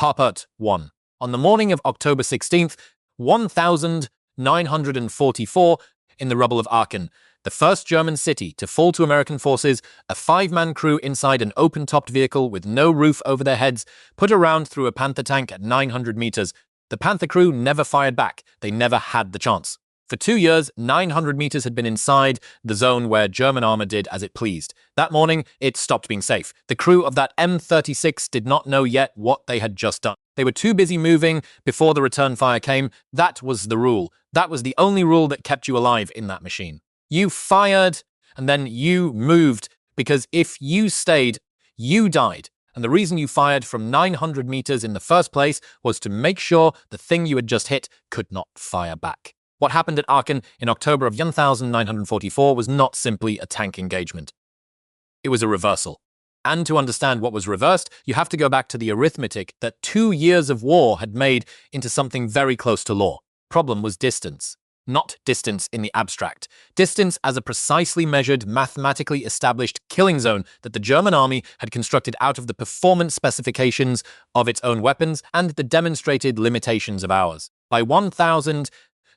Part 1. On the morning of October 16th, 1944, in the rubble of Aachen, the first German city to fall to American forces, a 5-man crew inside an open-topped vehicle with no roof over their heads put a round through a Panther tank at 900 meters. The Panther crew never fired back. They never had the chance. For 2 years, 900 meters had been inside the zone where German armor did as it pleased. That morning, it stopped being safe. The crew of that M36 did not know yet what they had just done. They were too busy moving before the return fire came. That was the rule. That was the only rule that kept you alive in that machine. You fired, and then you moved, because if you stayed, you died. And the reason you fired from 900 meters in the first place was to make sure the thing you had just hit could not fire back. What happened at Aachen in October of 1944 was not simply a tank engagement. It was a reversal. And to understand what was reversed, you have to go back to the arithmetic that 2 years of war had made into something very close to law. Problem was distance. Not distance in the abstract. Distance as a precisely measured, mathematically established killing zone that the German army had constructed out of the performance specifications of its own weapons and the demonstrated limitations of ours. By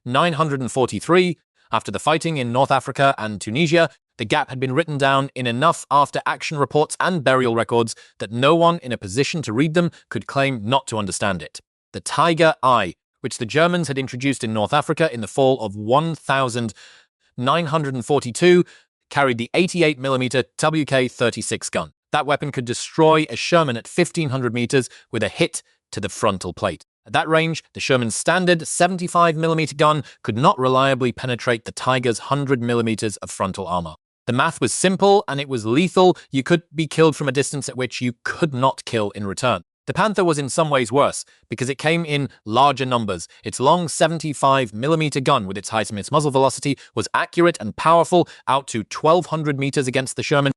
1943, after the fighting in North Africa and Tunisia, the gap had been written down in enough after-action reports and burial records that no one in a position to read them could claim not to understand it. The Tiger I, which the Germans had introduced in North Africa in the fall of 1942, carried the 88mm WK-36 gun. That weapon could destroy a Sherman at 1500 meters with a hit to the frontal plate. At that range, the Sherman's standard 75mm gun could not reliably penetrate the Tiger's 100mm of frontal armor. The math was simple and it was lethal. You could be killed from a distance at which you could not kill in return. The Panther was in some ways worse, because it came in larger numbers. Its long 75mm gun with its height and its muzzle velocity was accurate and powerful out to 1200 meters against the Sherman.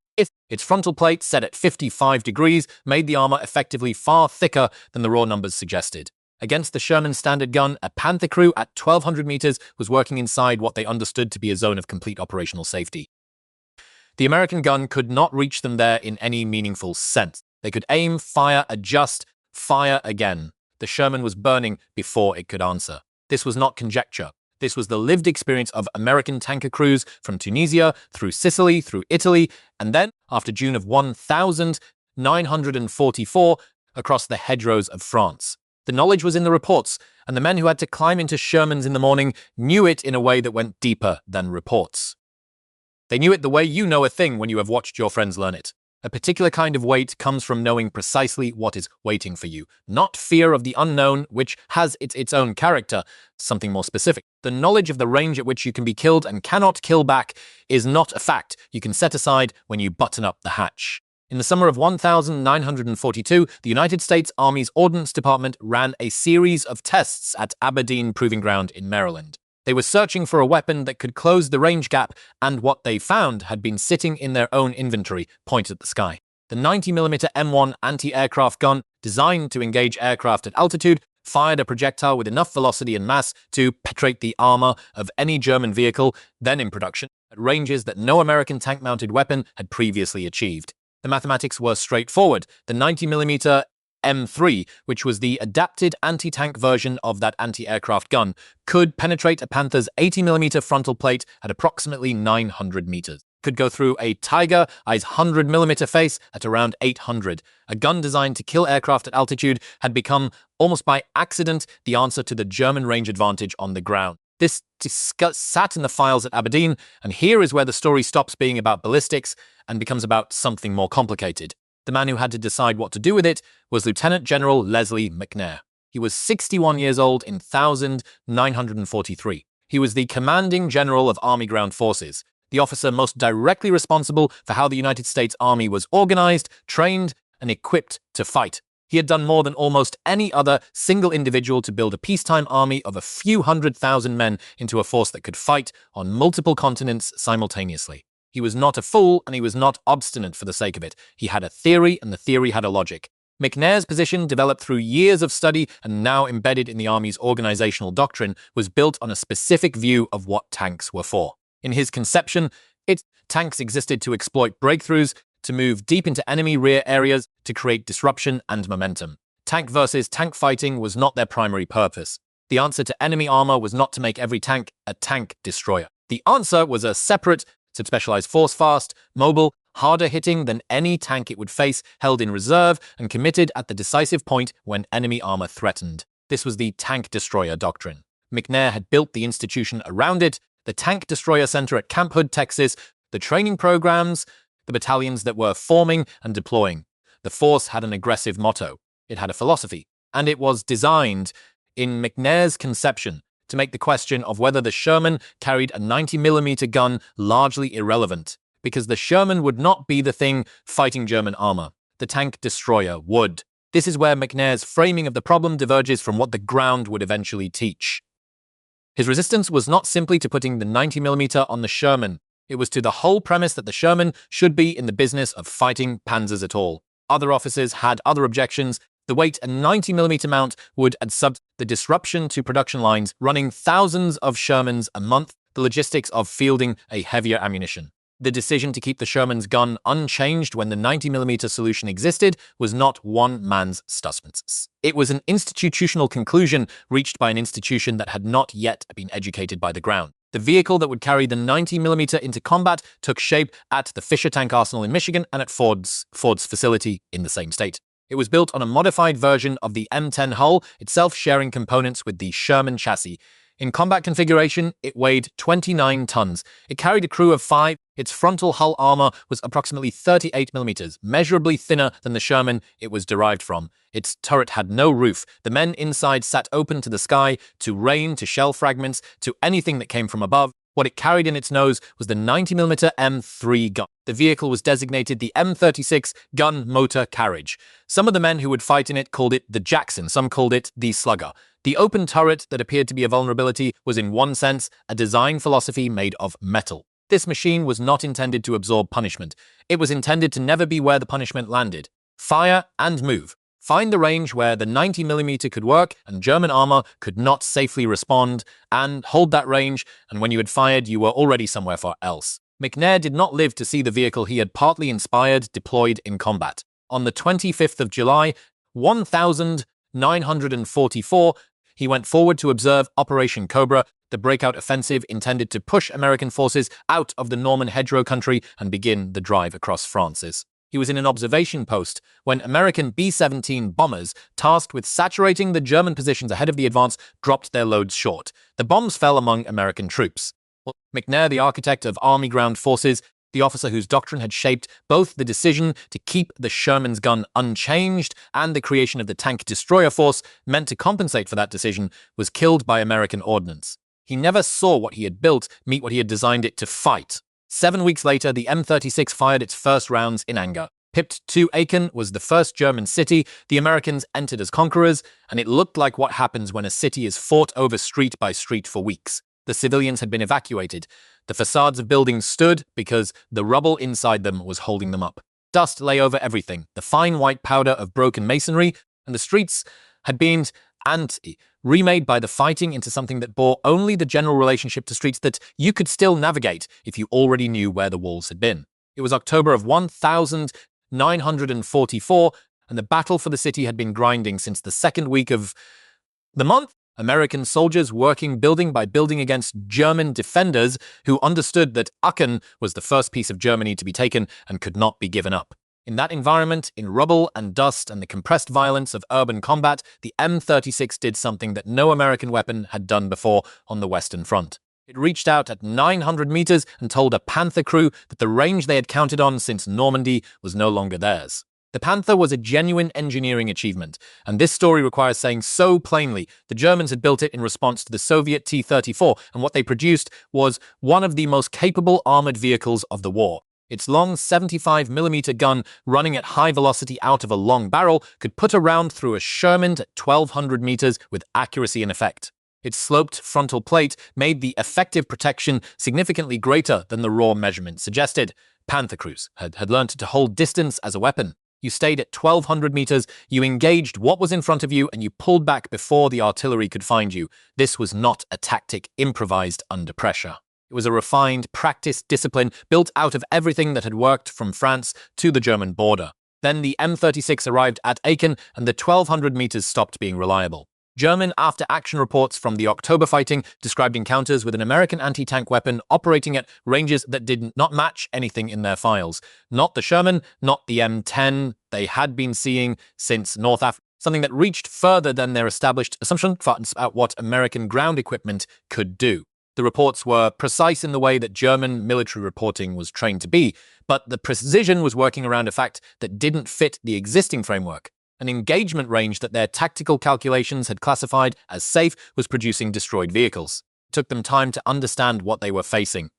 Its frontal plate, set at 55 degrees, made the armor effectively far thicker than the raw numbers suggested. Against the Sherman standard gun, a Panther crew at 1200 meters was working inside what they understood to be a zone of complete operational safety. The American gun could not reach them there in any meaningful sense. They could aim, fire, adjust, fire again. The Sherman was burning before it could answer. This was not conjecture. This was the lived experience of American tanker crews from Tunisia, through Sicily, through Italy, and then, after June of 1944, across the hedgerows of France. The knowledge was in the reports, and the men who had to climb into Shermans in the morning knew it in a way that went deeper than reports. They knew it the way you know a thing when you have watched your friends learn it. A particular kind of weight comes from knowing precisely what is waiting for you, not fear of the unknown, which has its own character, something more specific. The knowledge of the range at which you can be killed and cannot kill back is not a fact you can set aside when you button up the hatch. In the summer of 1942, the United States Army's Ordnance Department ran a series of tests at Aberdeen Proving Ground in Maryland. They were searching for a weapon that could close the range gap, and what they found had been sitting in their own inventory, pointed at the sky. The 90mm M1 anti-aircraft gun, designed to engage aircraft at altitude, fired a projectile with enough velocity and mass to penetrate the armor of any German vehicle then in production at ranges that no American tank-mounted weapon had previously achieved. The mathematics were straightforward. The 90mm M3, which was the adapted anti-tank version of that anti-aircraft gun, could penetrate a Panther's 80mm frontal plate at approximately 900 meters. Could go through a Tiger I's 100mm face at around 800. A gun designed to kill aircraft at altitude had become, almost by accident, the answer to the German range advantage on the ground. This sat in the files at Aberdeen, and here is where the story stops being about ballistics and becomes about something more complicated. The man who had to decide what to do with it was Lieutenant General Lesley McNair. He was 61 years old in 1943. He was the commanding general of Army Ground Forces, the officer most directly responsible for how the United States Army was organized, trained, and equipped to fight. He had done more than almost any other single individual to build a peacetime army of a few 100,000 men into a force that could fight on multiple continents simultaneously. He was not a fool, and he was not obstinate for the sake of it. He had a theory, and the theory had a logic. McNair's position, developed through years of study and now embedded in the Army's organizational doctrine, was built on a specific view of what tanks were for. In his conception, tanks existed to exploit breakthroughs, to move deep into enemy rear areas, to create disruption and momentum. Tank versus tank fighting was not their primary purpose. The answer to enemy armor was not to make every tank a tank destroyer. The answer was a separate, subspecialized force, fast, mobile, harder hitting than any tank it would face, held in reserve and committed at the decisive point when enemy armor threatened. This was the Tank Destroyer doctrine. McNair had built the institution around it, the Tank Destroyer Center at Camp Hood, Texas, the training programs, the battalions that were forming and deploying. The force had an aggressive motto. It had a philosophy, and it was designed, in McNair's conception, to make the question of whether the Sherman carried a 90mm gun largely irrelevant, because the Sherman would not be the thing fighting German armor. The Tank Destroyer would. This is where McNair's framing of the problem diverges from what the ground would eventually teach. His resistance was not simply to putting the 90mm on the Sherman. It was to the whole premise that the Sherman should be in the business of fighting panzers at all. Other officers had other objections. The weight and 90mm mount would add the disruption to production lines, running thousands of Shermans a month, the logistics of fielding a heavier ammunition. The decision to keep the Sherman's gun unchanged when the 90mm solution existed was not one man's stubbornness. It was an institutional conclusion reached by an institution that had not yet been educated by the ground. The vehicle that would carry the 90mm into combat took shape at the Fisher Tank Arsenal in Michigan and at Ford's facility in the same state. It was built on a modified version of the M10 hull, itself sharing components with the Sherman chassis. In combat configuration, it weighed 29 tons. It carried a crew of 5. Its frontal hull armor was approximately 38mm, measurably thinner than the Sherman it was derived from. Its turret had no roof. The men inside sat open to the sky, to rain, to shell fragments, to anything that came from above. What it carried in its nose was the 90mm M3 gun. The vehicle was designated the M36 gun motor carriage. Some of the men who would fight in it called it the Jackson, some called it the Slugger. The open turret that appeared to be a vulnerability was in one sense a design philosophy made of metal. This machine was not intended to absorb punishment. It was intended to never be where the punishment landed. Fire and move. Find the range where the 90mm could work and German armor could not safely respond, and hold that range, and when you had fired, you were already somewhere far else. McNair did not live to see the vehicle he had partly inspired deployed in combat. On the 25th of July, 1944, he went forward to observe Operation Cobra, the breakout offensive intended to push American forces out of the Norman hedgerow country and begin the drive across France. He was in an observation post when American B-17 bombers, tasked with saturating the German positions ahead of the advance, dropped their loads short. The bombs fell among American troops. McNair, the architect of Army ground forces, the officer whose doctrine had shaped both the decision to keep the Sherman's gun unchanged and the creation of the Tank Destroyer force meant to compensate for that decision, was killed by American ordnance. He never saw what he had built meet what he had designed it to fight. 7 weeks later, the M36 fired its first rounds in anger. Pipped to Aachen was the first German city. The Americans entered as conquerors, and it looked like what happens when a city is fought over street by street for weeks. The civilians had been evacuated. The facades of buildings stood because the rubble inside them was holding them up. Dust lay over everything, the fine white powder of broken masonry, and the streets had been remade by the fighting into something that bore only the general relationship to streets that you could still navigate if you already knew where the walls had been. It was October of 1944, and the battle for the city had been grinding since the second week of the month. American soldiers working building by building against German defenders who understood that Aachen was the first piece of Germany to be taken and could not be given up. In that environment, in rubble and dust and the compressed violence of urban combat, the M36 did something that no American weapon had done before on the Western Front. It reached out at 900 meters and told a Panther crew that the range they had counted on since Normandy was no longer theirs. The Panther was a genuine engineering achievement, and this story requires saying so plainly. The Germans had built it in response to the Soviet T-34, and what they produced was one of the most capable armored vehicles of the war. Its long 75mm gun, running at high velocity out of a long barrel, could put a round through a Sherman at 1,200 meters with accuracy and effect. Its sloped frontal plate made the effective protection significantly greater than the raw measurement suggested. Panther crews had learned to hold distance as a weapon. You stayed at 1,200 meters, you engaged what was in front of you, and you pulled back before the artillery could find you. This was not a tactic improvised under pressure. It was a refined, practiced discipline built out of everything that had worked from France to the German border. Then the M36 arrived at Aachen and the 1,200 meters stopped being reliable. German after-action reports from the October fighting described encounters with an American anti-tank weapon operating at ranges that did not match anything in their files. Not the Sherman, not the M10 they had been seeing since North Africa, something that reached further than their established assumption about what American ground equipment could do. The reports were precise in the way that German military reporting was trained to be, but the precision was working around a fact that didn't fit the existing framework. An engagement range that their tactical calculations had classified as safe was producing destroyed vehicles. It took them time to understand what they were facing.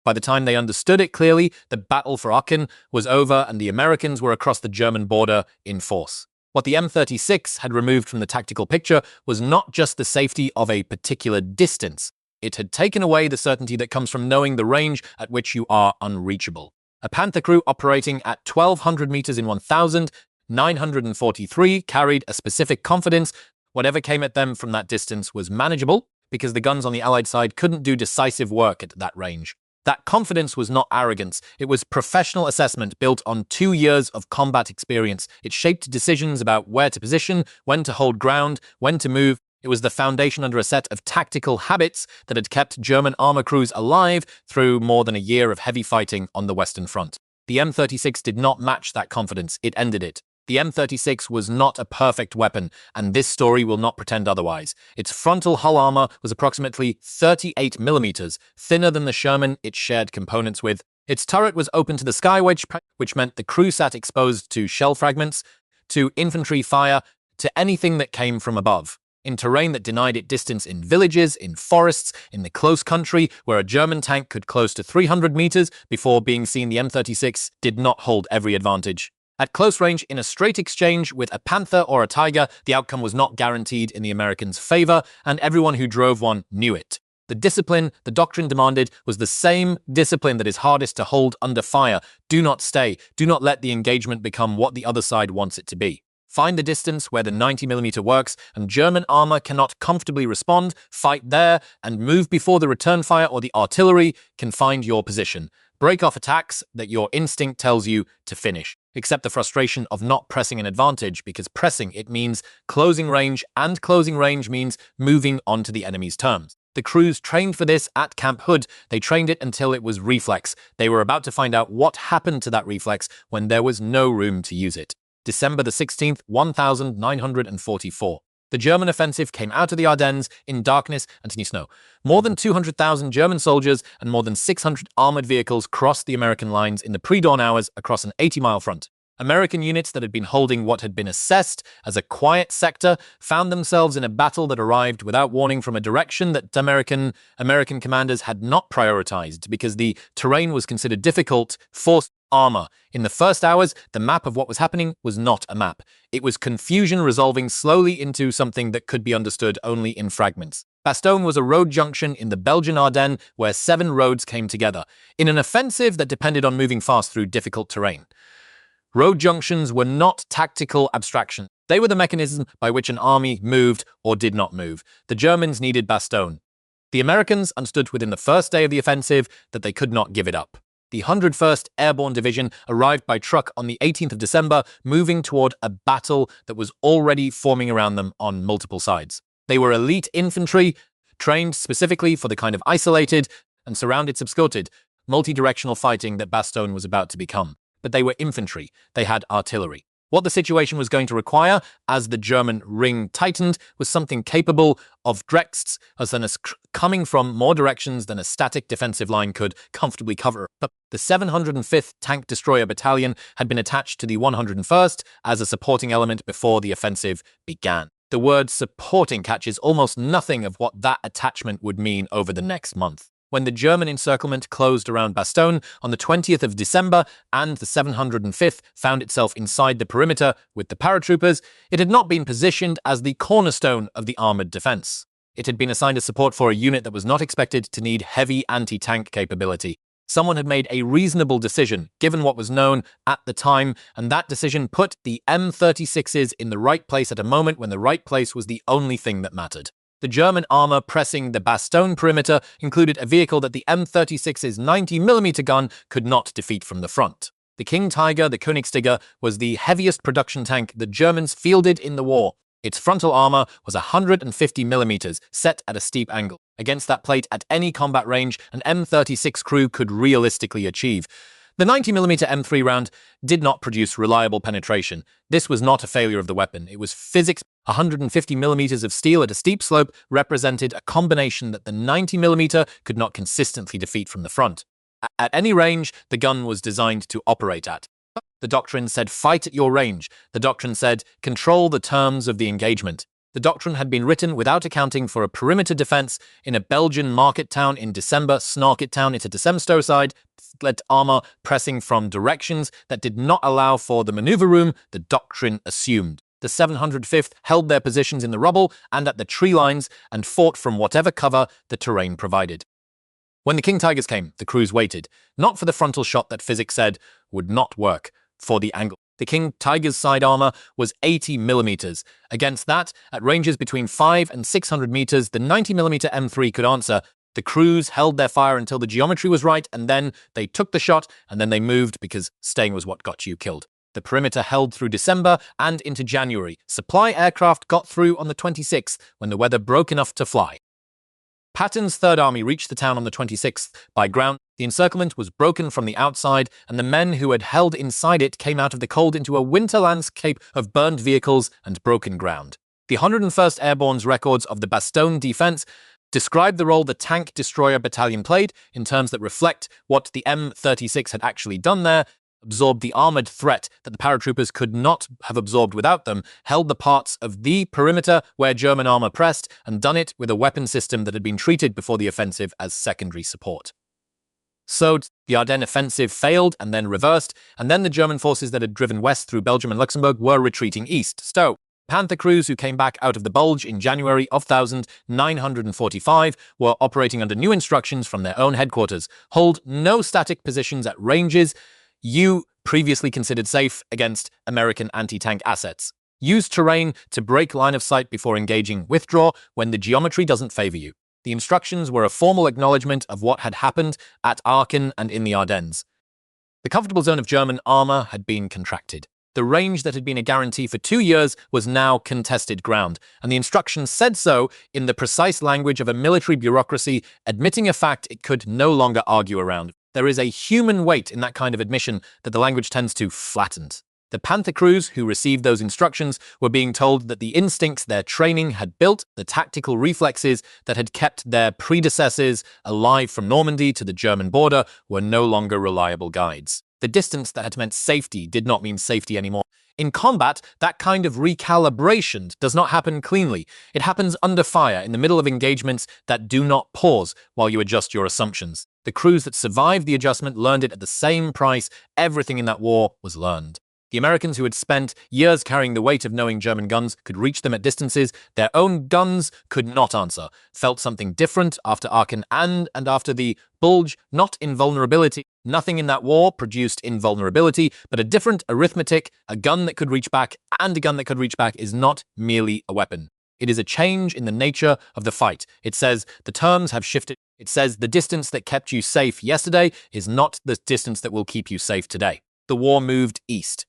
By the time they understood it clearly, the battle for Aachen was over and the Americans were across the German border in force. What the M36 had removed from the tactical picture was not just the safety of a particular distance. It had taken away the certainty that comes from knowing the range at which you are unreachable. A Panther crew operating at 1,200 meters in 1,943 carried a specific confidence. Whatever came at them from that distance was manageable because the guns on the Allied side couldn't do decisive work at that range. That confidence was not arrogance. It was professional assessment built on 2 years of combat experience. It shaped decisions about where to position, when to hold ground, when to move. It was the foundation under a set of tactical habits that had kept German armor crews alive through more than a year of heavy fighting on the Western Front. The M36 did not match that confidence. It ended it. The M36 was not a perfect weapon, and this story will not pretend otherwise. Its frontal hull armor was approximately 38 millimeters, thinner than the Sherman it shared components with. Its turret was open to the sky, which meant the crew sat exposed to shell fragments, to infantry fire, to anything that came from above. In terrain that denied it distance in villages, in forests, in the close country, where a German tank could close to 300 meters before being seen, the M36 did not hold every advantage. At close range, in a straight exchange with a Panther or a Tiger, the outcome was not guaranteed in the Americans' favor, and everyone who drove one knew it. The discipline the doctrine demanded was the same discipline that is hardest to hold under fire. Do not stay. Do not let the engagement become what the other side wants it to be. Find the distance where the 90mm works, and German armor cannot comfortably respond, fight there, and move before the return fire or the artillery can find your position. Break off attacks that your instinct tells you to finish. Accept the frustration of not pressing an advantage, because pressing, it means closing range, and closing range means moving onto the enemy's terms. The crews trained for this at Camp Hood. They trained it until it was reflex. They were about to find out what happened to that reflex when there was no room to use it. December the 16th, 1944. The German offensive came out of the Ardennes in darkness and in snow. More than 200,000 German soldiers and more than 600 armored vehicles crossed the American lines in the pre-dawn hours across an 80-mile front. American units that had been holding what had been assessed as a quiet sector found themselves in a battle that arrived without warning from a direction that American commanders had not prioritized because the terrain was considered difficult, forced armor. In the first hours, the map of what was happening was not a map. It was confusion resolving slowly into something that could be understood only in fragments. Bastogne was a road junction in the Belgian Ardennes where 7 roads came together, in an offensive that depended on moving fast through difficult terrain. Road junctions were not tactical abstractions. They were the mechanism by which an army moved or did not move. The Germans needed Bastogne. The Americans understood within the first day of the offensive that they could not give it up. The 101st Airborne Division arrived by truck on the 18th of December, moving toward a battle that was already forming around them on multiple sides. They were elite infantry, trained specifically for the kind of isolated and surrounded, subscripted, multi-directional fighting that Bastogne was about to become. But they were infantry. They had artillery. What the situation was going to require, as the German ring tightened, was something capable of Drechts, coming from more directions than a static defensive line could comfortably cover. But the 705th Tank Destroyer Battalion had been attached to the 101st as a supporting element before the offensive began. The word supporting catches almost nothing of what that attachment would mean over the next month. When the German encirclement closed around Bastogne on the 20th of December and the 705th found itself inside the perimeter with the paratroopers, it had not been positioned as the cornerstone of the armored defense. It had been assigned as support for a unit that was not expected to need heavy anti-tank capability. Someone had made a reasonable decision, given what was known at the time, and that decision put the M36's in the right place at a moment when the right place was the only thing that mattered. The German armor pressing the Bastogne perimeter included a vehicle that the M36's 90mm gun could not defeat from the front. The King Tiger, the Königstiger, was the heaviest production tank the Germans fielded in the war. Its frontal armor was 150 millimeters, set at a steep angle. Against that plate at any combat range, an M36 crew could realistically achieve. The 90mm M3 round did not produce reliable penetration. This was not a failure of the weapon. It was physics. 150mm of steel at a steep slope represented a combination that the 90mm could not consistently defeat from the front. At any range, the gun was designed to operate at. The doctrine said fight at your range. The doctrine said control the terms of the engagement. The doctrine had been written without accounting for a perimeter defense in a Belgian market town in December. Snarket town into December side, led armor pressing from directions that did not allow for the maneuver room the doctrine assumed. The 705th held their positions in the rubble and at the tree lines and fought from whatever cover the terrain provided. When the King Tigers came, the crews waited, not for the frontal shot that physics said would not work, for the angle. The King Tiger's side armor was 80 millimeters. Against that, at ranges between 5 and 600 meters, the 90mm M3 could answer. The crews held their fire until the geometry was right, and then they took the shot, and then they moved because staying was what got you killed. The perimeter held through December and into January. Supply aircraft got through on the 26th when the weather broke enough to fly. Patton's Third Army reached the town on the 26th by ground. The encirclement was broken from the outside, and the men who had held inside it came out of the cold into a winter landscape of burned vehicles and broken ground. The 101st Airborne's records of the Bastogne defense describe the role the Tank Destroyer Battalion played in terms that reflect what the M36 had actually done there, absorbed the armored threat that the paratroopers could not have absorbed without them, held the parts of the perimeter where German armor pressed, and done it with a weapon system that had been treated before the offensive as secondary support. So, the Ardennes offensive failed and then reversed, and then the German forces that had driven west through Belgium and Luxembourg were retreating east. So, Panther crews who came back out of the Bulge in January of 1945 were operating under new instructions from their own headquarters. Hold no static positions at ranges you previously considered safe against American anti-tank assets. Use terrain to break line of sight before engaging. Withdraw when the geometry doesn't favor you. The instructions were a formal acknowledgement of what had happened at Aachen and in the Ardennes. The comfortable zone of German armor had been contracted. The range that had been a guarantee for 2 years was now contested ground, and the instructions said so in the precise language of a military bureaucracy, admitting a fact it could no longer argue around. There is a human weight in that kind of admission that the language tends to flatten. The Panther crews who received those instructions were being told that the instincts their training had built, the tactical reflexes that had kept their predecessors alive from Normandy to the German border, were no longer reliable guides. The distance that had meant safety did not mean safety anymore. In combat, that kind of recalibration does not happen cleanly. It happens under fire in the middle of engagements that do not pause while you adjust your assumptions. The crews that survived the adjustment learned it at the same price. Everything in that war was learned. The Americans who had spent years carrying the weight of knowing German guns could reach them at distances their own guns could not answer, felt something different after Aachen and after the Bulge, not invulnerability. Nothing in that war produced invulnerability, but a different arithmetic. A gun that could reach back and a gun that could reach back is not merely a weapon. It is a change in the nature of the fight. It says the terms have shifted. It says the distance that kept you safe yesterday is not the distance that will keep you safe today. The war moved east.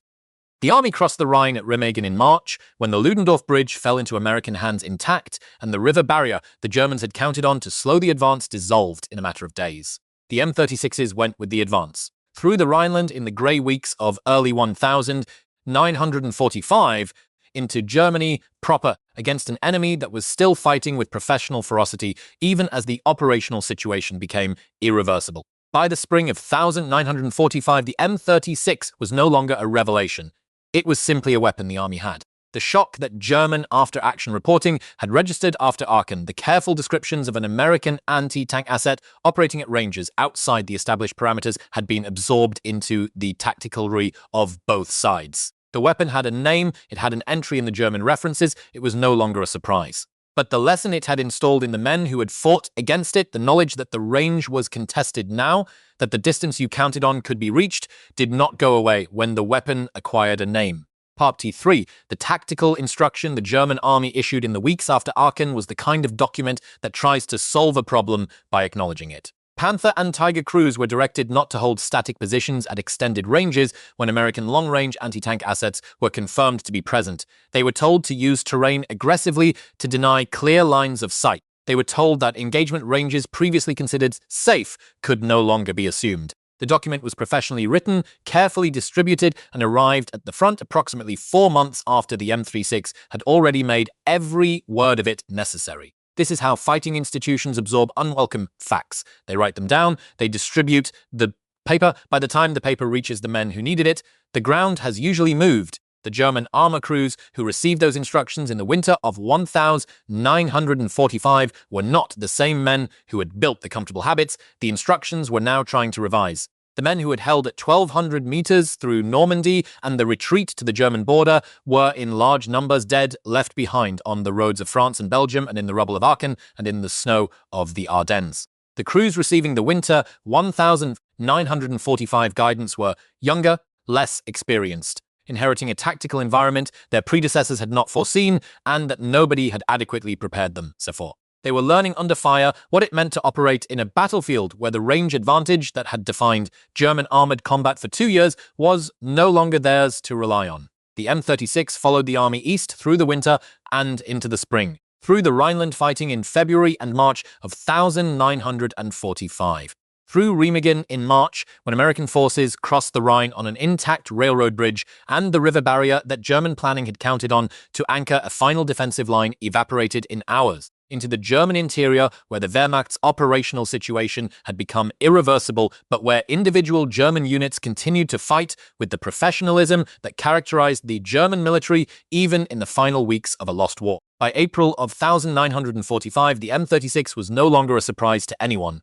The army crossed the Rhine at Remagen in March, when the Ludendorff Bridge fell into American hands intact, and the river barrier the Germans had counted on to slow the advance dissolved in a matter of days. The M36's went with the advance. Through the Rhineland in the grey weeks of early 1945, into Germany proper, against an enemy that was still fighting with professional ferocity, even as the operational situation became irreversible. By the spring of 1945, the M36 was no longer a revelation. It was simply a weapon the army had. The shock that German after-action reporting had registered after Aachen, the careful descriptions of an American anti-tank asset operating at ranges outside the established parameters had been absorbed into the tacticalry of both sides. The weapon had a name, it had an entry in the German references, it was no longer a surprise. But the lesson it had installed in the men who had fought against it, the knowledge that the range was contested now, that the distance you counted on could be reached, did not go away when the weapon acquired a name. Part T3, the tactical instruction the German army issued in the weeks after Aachen, was the kind of document that tries to solve a problem by acknowledging it. Panther and Tiger crews were directed not to hold static positions at extended ranges when American long-range anti-tank assets were confirmed to be present. They were told to use terrain aggressively to deny clear lines of sight. They were told that engagement ranges previously considered safe could no longer be assumed. The document was professionally written, carefully distributed, and arrived at the front approximately 4 months after the M36 had already made every word of it necessary. This is how fighting institutions absorb unwelcome facts. They write them down, they distribute the paper. By the time the paper reaches the men who needed it, the ground has usually moved. The German armor crews who received those instructions in the winter of 1945 were not the same men who had built the comfortable habits the instructions were now trying to revise. The men who had held at 1,200 meters through Normandy and the retreat to the German border were in large numbers dead, left behind on the roads of France and Belgium and in the rubble of Aachen and in the snow of the Ardennes. The crews receiving the winter 1945 guidance were younger, less experienced, inheriting a tactical environment their predecessors had not foreseen and that nobody had adequately prepared them for. They were learning under fire what it meant to operate in a battlefield where the range advantage that had defined German armored combat for 2 years was no longer theirs to rely on. The M36 followed the army east through the winter and into the spring, through the Rhineland fighting in February and March of 1945. Through Remagen in March, when American forces crossed the Rhine on an intact railroad bridge, and the river barrier that German planning had counted on to anchor a final defensive line evaporated in hours, into the German interior where the Wehrmacht's operational situation had become irreversible, but where individual German units continued to fight with the professionalism that characterized the German military even in the final weeks of a lost war. By April of 1945, the M36 was no longer a surprise to anyone.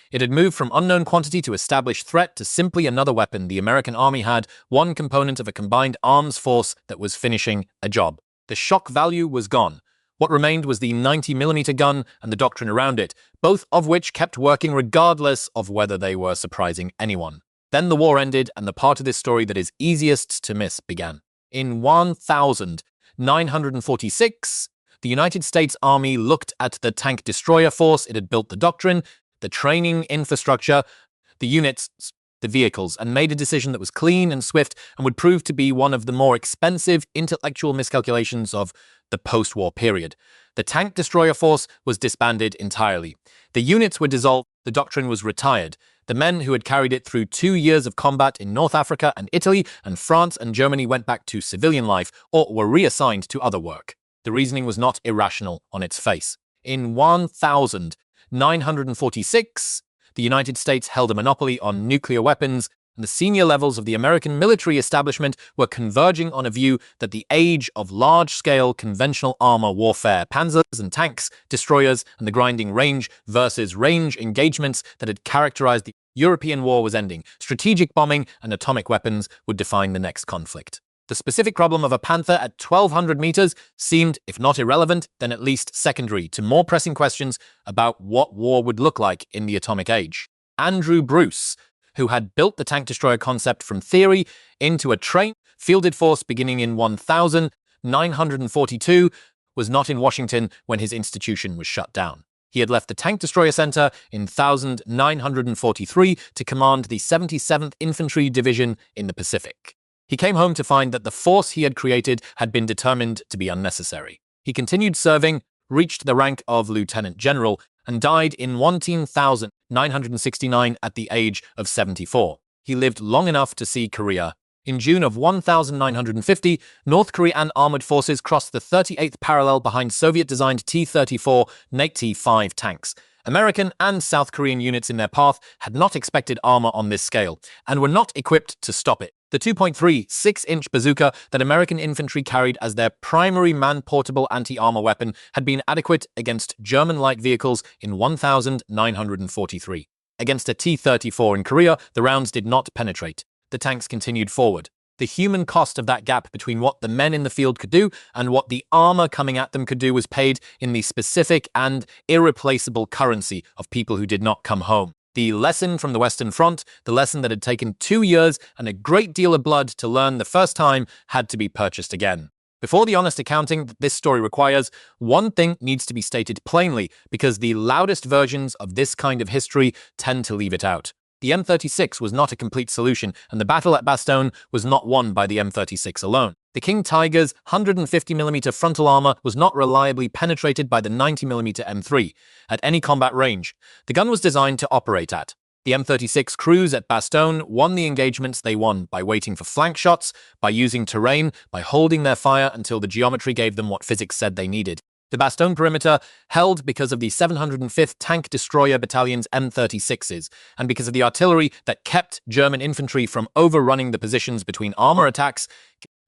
It had moved from unknown quantity to established threat to simply another weapon. The American army had one component of a combined arms force that was finishing a job. The shock value was gone. What remained was the 90mm gun and the doctrine around it, both of which kept working regardless of whether they were surprising anyone. Then the war ended, and the part of this story that is easiest to miss began. In 1946, the United States Army looked at the tank destroyer force it had built, the doctrine, the training infrastructure, the units, the vehicles, and made a decision that was clean and swift and would prove to be one of the more expensive intellectual miscalculations of the post-war period. The tank destroyer force was disbanded entirely. The units were dissolved, the doctrine was retired. The men who had carried it through 2 years of combat in North Africa and Italy and France and Germany went back to civilian life or were reassigned to other work. The reasoning was not irrational on its face. In 1946, the United States held a monopoly on nuclear weapons, and the senior levels of the American military establishment were converging on a view that the age of large-scale conventional armor warfare, panzers and tanks, destroyers, and the grinding range versus range engagements that had characterized the European war was ending. Strategic bombing and atomic weapons would define the next conflict. The specific problem of a Panther at 1,200 meters seemed, if not irrelevant, then at least secondary to more pressing questions about what war would look like in the atomic age. Andrew Bruce, who had built the tank destroyer concept from theory into a trained, fielded force beginning in 1942, was not in Washington when his institution was shut down. He had left the Tank Destroyer Center in 1943 to command the 77th Infantry Division in the Pacific. He came home to find that the force he had created had been determined to be unnecessary. He continued serving, reached the rank of Lieutenant General, and died in 1969 at the age of 74. He lived long enough to see Korea. In June of 1950, North Korean armored forces crossed the 38th parallel behind Soviet-designed T-34 T-5 tanks. American and South Korean units in their path had not expected armor on this scale, and were not equipped to stop it. The 2.36-inch bazooka that American infantry carried as their primary man-portable anti-armor weapon had been adequate against German light vehicles in 1943. Against a T-34 in Korea, the rounds did not penetrate. The tanks continued forward. The human cost of that gap between what the men in the field could do and what the armor coming at them could do was paid in the specific and irreplaceable currency of people who did not come home. The lesson from the Western Front, the lesson that had taken 2 years and a great deal of blood to learn the first time, had to be purchased again. Before the honest accounting that this story requires, one thing needs to be stated plainly, because the loudest versions of this kind of history tend to leave it out. The M36 was not a complete solution, and the battle at Bastogne was not won by the M36 alone. The King Tiger's 150mm frontal armor was not reliably penetrated by the 90mm M3 at any combat range the gun was designed to operate at. The M36 crews at Bastogne won the engagements they won by waiting for flank shots, by using terrain, by holding their fire until the geometry gave them what physics said they needed. The Bastogne perimeter held because of the 705th Tank Destroyer Battalion's M36's, and because of the artillery that kept German infantry from overrunning the positions between armor attacks,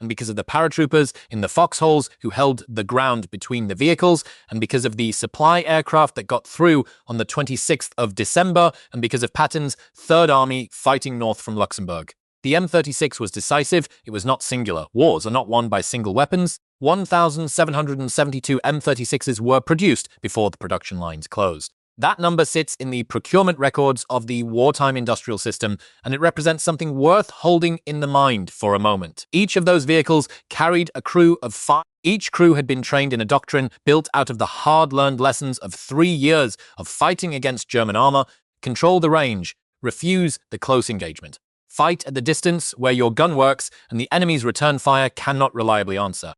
and because of the paratroopers in the foxholes who held the ground between the vehicles, and because of the supply aircraft that got through on the 26th of December, and because of Patton's Third Army fighting north from Luxembourg. The M36 was decisive, it was not singular. Wars are not won by single weapons. 1,772 M36s were produced before the production lines closed. That number sits in the procurement records of the wartime industrial system, and it represents something worth holding in the mind for a moment. Each of those vehicles carried a crew of 5. Each crew had been trained in a doctrine built out of the hard-learned lessons of 3 years of fighting against German armor: control the range, refuse the close engagement, fight at the distance where your gun works and the enemy's return fire cannot reliably answer.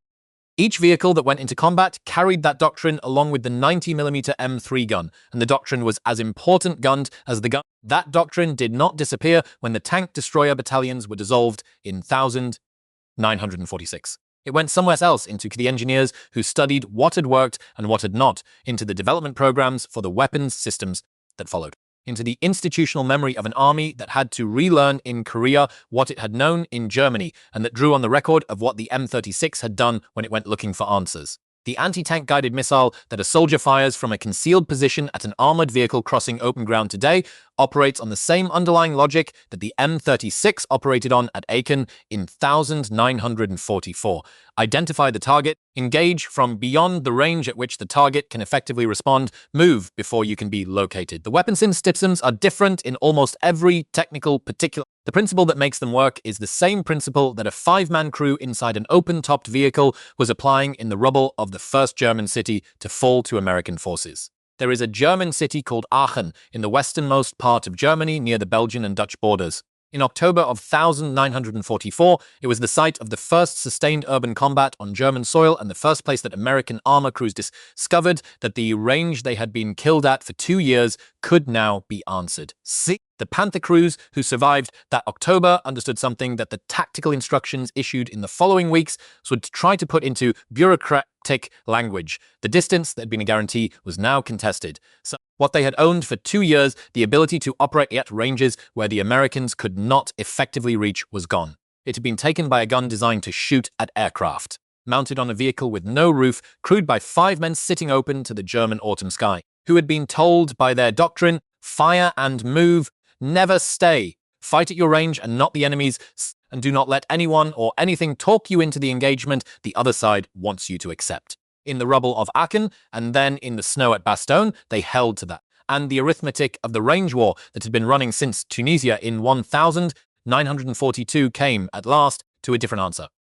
Each vehicle that went into combat carried that doctrine along with the 90mm M3 gun, and the doctrine was as important gunned as the gun. That doctrine did not disappear when the Tank Destroyer battalions were dissolved in 1946. It went somewhere else, into the engineers who studied what had worked and what had not, into the development programs for the weapons systems that followed, into the institutional memory of an army that had to relearn in Korea what it had known in Germany, and that drew on the record of what the M36 had done when it went looking for answers. The anti-tank guided missile that a soldier fires from a concealed position at an armored vehicle crossing open ground today operates on the same underlying logic that the M36 operated on at Aachen in 1944. Identify the target, engage from beyond the range at which the target can effectively respond, move before you can be located. The weapon systems are different in almost every technical particular. The principle that makes them work is the same principle that a 5-man crew inside an open-topped vehicle was applying in the rubble of the first German city to fall to American forces. There is a German city called Aachen in the westernmost part of Germany near the Belgian and Dutch borders. In October of 1944, it was the site of the first sustained urban combat on German soil and the first place that American armor crews discovered that the range they had been killed at for 2 years could now be answered. See? The Panther crews who survived that October understood something that the tactical instructions issued in the following weeks would try to put into bureaucratic language. The distance that had been a guarantee was now contested. So what they had owned for 2 years, the ability to operate at ranges where the Americans could not effectively reach, was gone. It had been taken by a gun designed to shoot at aircraft, mounted on a vehicle with no roof, crewed by 5 men sitting open to the German autumn sky, who had been told by their doctrine, fire and move, never stay, fight at your range and not the enemy's, and do not let anyone or anything talk you into the engagement the other side wants you to accept. In the rubble of Aachen, and then in the snow at Bastogne, they held to that. And the arithmetic of the range war that had been running since Tunisia in 1942 came, at last, to a different answer.